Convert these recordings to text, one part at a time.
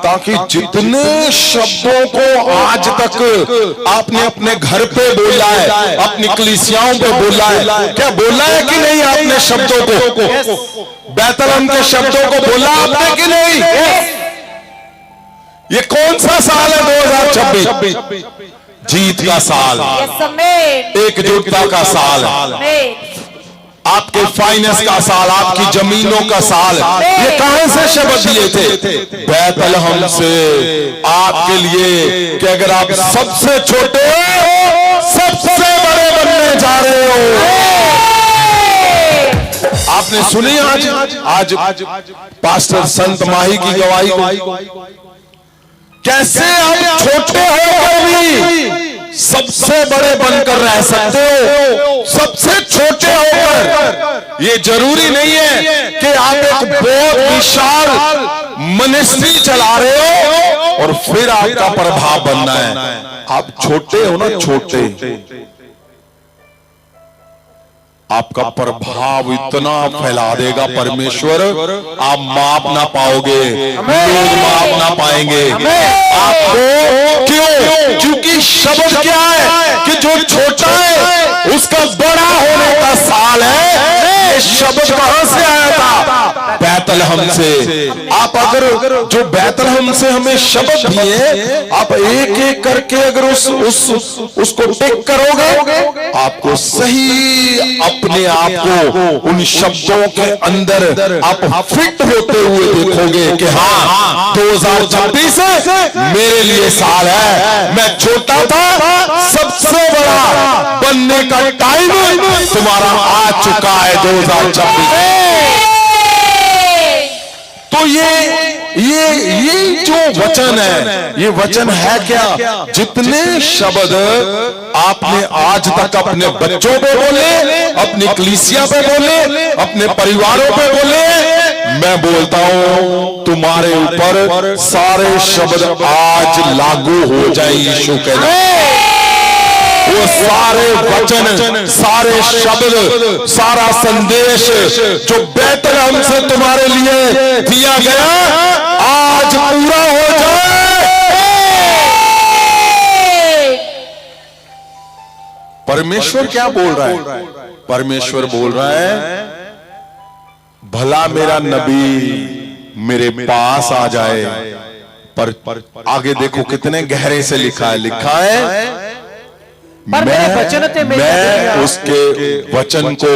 ताकि जितने शब्दों को आज तक आपने अपने घर पे बोला है, अपनी कलीसियाओं पे बोला है, क्या बोला है कि नहीं आपने शब्दों को? बैतलहम के शब्दों को बोला आपने कि नहीं? ये कौन सा साल है? 2026 जीत का साल, एकजुटता का साल, आपके फाइनेंस का साल, आपकी जमीनों का साल। ये कहां से शब्द दिए थे? बैतलहम से आपके लिए कि अगर आप सबसे छोटे हो सबसे बड़े बनने जा रहे हो। आपने सुनी आज पास्टर संत माही की गवाही, कैसे आप छोटे होकर भी सबसे बड़े बनकर रह सकते हो, सबसे छोटे होकर। ये जरूरी नहीं है कि आप एक बहुत विशाल मिनिस्ट्री चला रहे हो और फिर आपका प्रभाव बनना है। आप छोटे हो ना, छोटे, आपका प्रभाव इतना फैला देगा परमेश्वर, आप माप ना पाओगे, लोग माप ना पाएंगे आपको। क्यों? क्योंकि शब्द क्या है कि जो छोटा है उसका बड़ा होने का साल है। ये शब्द कहां से आया था? बैतलहम से। आप अगर जो बैतलहम से हमें शब्द दिए, आप एक एक करके अगर उसको टिक करोगे, आपको सही अपने आप को उन शब्दों के अंदर आप फिट होते हुए देखोगे कि हाँ 2026 मेरे लिए साल है। मैं छोटा था, सबसे बड़ा बनने का टाइम तुम्हारा आ चुका है 2026। तो ये जो वचन है, ये वचन है क्या? जितने शब्द आपने आज तक अपने बच्चों पे बोले, अपनी कलीसिया पे बोले, अपने परिवारों पे बोले, मैं बोलता हूं तुम्हारे ऊपर सारे शब्द आज लागू हो जाए यीशु के नाम। वो सारे वचन, सारे शब्द, सारा संदेश जो बैतलहम से तुम्हारे लिए दिया गया आज पूरा हो जाए। परमेश्वर क्या बोल रहा है? परमेश्वर बोल रहा है भला मेरा नबी मेरे पास आ जाए। पर आगे देखो कितने गहरे से लिखा है, मैं उसके वचन को,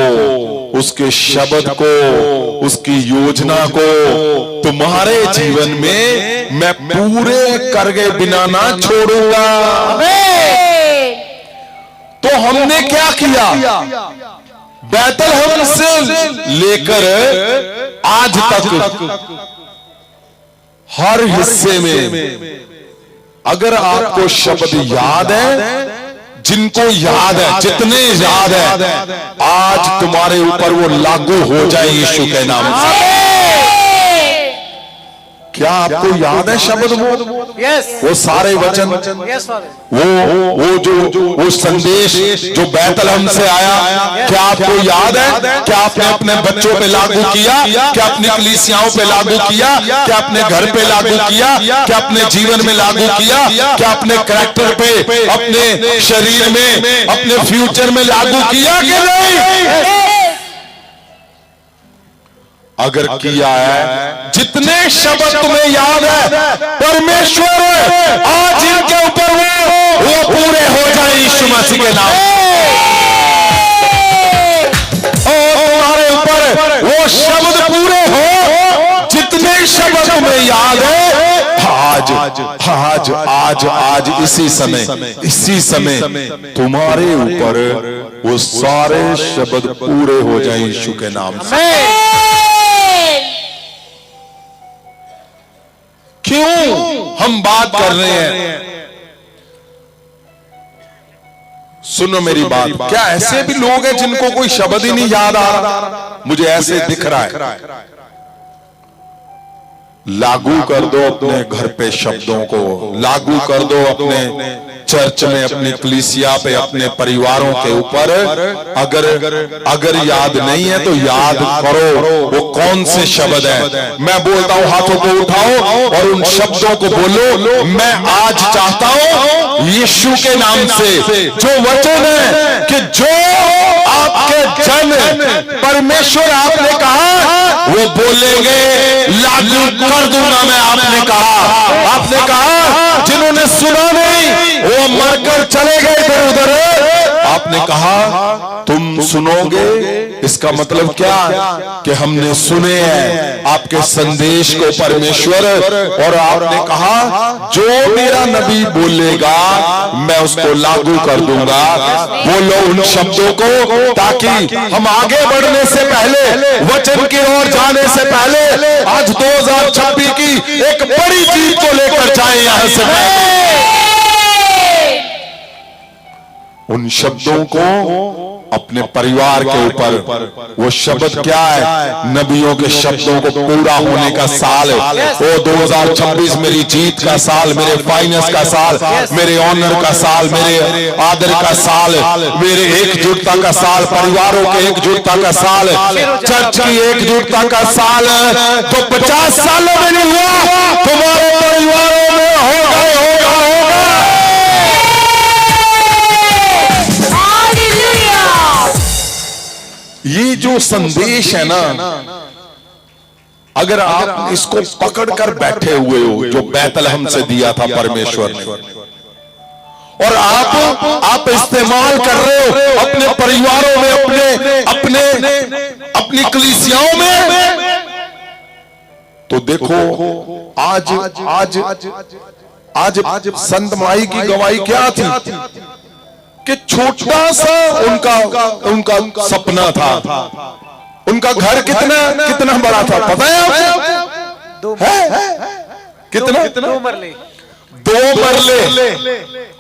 उसके शब्द को, उसकी योजना को तुम्हारे जीवन में मैं पूरे कर गए बिना ना छोड़ूंगा। तो हमने क्या किया? बैतलहम से लेकर आज तक हर हिस्से में अगर आपको शब्द याद है, जिनको याद है, जितने याद है, आज तुम्हारे ऊपर वो लागू हो जाए यीशु के नाम से। क्या आपको याद है शब्द? वो सारे वचन, वो संदेश जो बैतलहम से आया, क्या आपको याद है? क्या आपने अपने बच्चों पे लागू किया? क्या अपनी कलीसियाओं पे लागू किया? क्या अपने घर पे लागू किया? क्या अपने जीवन में लागू किया? क्या अपने कैरेक्टर पे, अपने शरीर में, अपने फ्यूचर में लागू किया कि नहीं? अगर किया है, जितने शब्द तुम्हें याद है, परमेश्वर आज इनके ऊपर वो पूरे हो जाए यीशु मसीह के नाम। और तुम्हारे ऊपर वो शब्द पूरे हो, जितने शब्द तुम्हें याद है, आज इसी समय तुम्हारे ऊपर वो सारे शब्द पूरे हो जाए यीशु के नाम से। क्यों हम बात कर रहे हैं? सुनो मेरी बात। क्या ऐसे भी लोग हैं जिनको कोई शब्द ही नहीं याद आ रहा? मुझे ऐसे दिख रहा है। लागू कर दो अपने घर पे शब्दों को, लागू कर दो अपने चर्च में, अपनी कलीसिया पे, अपने परिवारों के ऊपर अगर याद नहीं है तो याद करो वो कौन से शब्द है। मैं बोलता हूं हाथों को उठाओ और उन शब्दों को बोलो। मैं आज चाहता हूं यीशु के नाम से जो वचन है कि जो आपके जन परमेश्वर आपने कहा वो बोलेंगे, लागू कर दूंगा मैं। आपने कहा जिन्होंने सुना नहीं वो मरकर चले गए इधर उधर। आपने कहा तुम सुनोगे, इसका मतलब क्या कि हमने सुने हैं आपके संदेश को परमेश्वर। और आपने कहा जो मेरा नबी बोलेगा मैं उसको लागू कर दूंगा। बोलो उन शब्दों को, ताकि हम आगे बढ़ने से पहले, वचन की ओर जाने से पहले, आज 2026 की एक बड़ी जीत को लेकर जाए यहां से पहले। उन शब्दों को अपने परिवार के ऊपर, वो शब्द क्या है? नबियों के शब्दों को पूरा होने का साल है वो 2026 मेरी जीत का साल, मेरे फाइनेंस का साल, मेरे ऑनर का साल, मेरे आदर का साल, मेरे एकजुटता का साल, परिवारों के एकजुटता का साल, चर्च की एकजुटता का साल। तो 50 सालों में नहीं हुआ, तुम्हारे परिवारों में होगा। ये जो संदेश है ना, अगर आप इसको पकड़कर बैठे हुए हो जो बैतलहम से दिया था परमेश्वर ने, और आप इस्तेमाल कर रहे हो अपने परिवारों में, अपनी कलीसियाओं में, तो देखो आज संत माई की गवाही क्या थी कि छोटा सा उनका सपना था। उनका घर कितना बड़ा था पता है आपको? कितना? 2 मरले।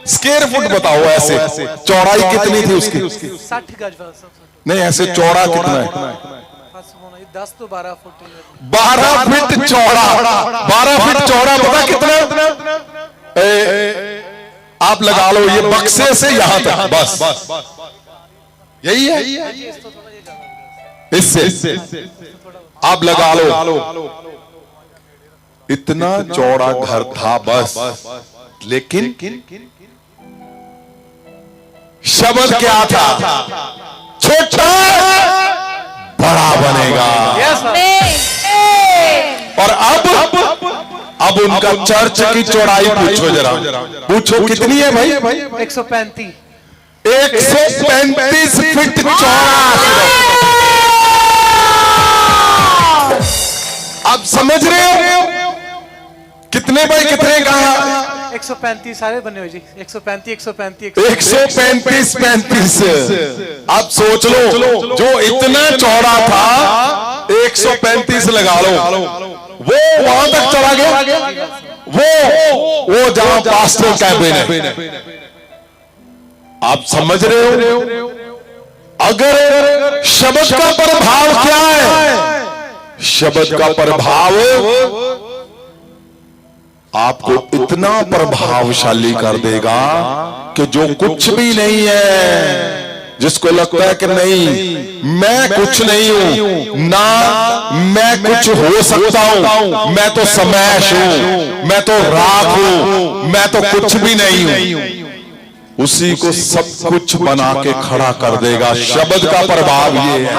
स्क्वायर फुट बताओ ऐसे। चौड़ाई कितनी थी उसकी? 60 गज। नहीं, ऐसे चौड़ा कितना है? 10 तो 12 फुट। 12 फीट चौड़ा। 12 फीट चौड़ा पता कितना? आप लगा लो ये बक्से से यहां तक, बस यही है। इससे आप लगा लो इतना चौड़ा घर था बस। लेकिन शब्द क्या था? छोटा बड़ा बनेगा। और अब उनका चर्च की चौड़ाई पूछो जरा, पूछो कितनी है भाई? 135 फीट चौड़ा। आप समझ रहे हो कितने बाई कितने कहा? 135 सारे बने हुए जी। 135 आप सोच लो जो इतना चौड़ा था 135 लगा लो, वो वहां तक चला गया। वो जहां पास्टर कैबिन है। आप समझ रहे हो अगर शब्द का प्रभाव क्या है? शब्द का प्रभाव आपको इतना प्रभावशाली कर देगा कि जो कुछ भी नहीं है, जिसको लगता है कि नहीं मैं कुछ नहीं हूं, ना मैं कुछ हो सकता हूं, मैं तो समैश हूं, मैं तो राख हूं, मैं तो कुछ भी नहीं हूं, उसी को सब कुछ बना के खड़ा कर देगा। शब्द का प्रभाव ये है।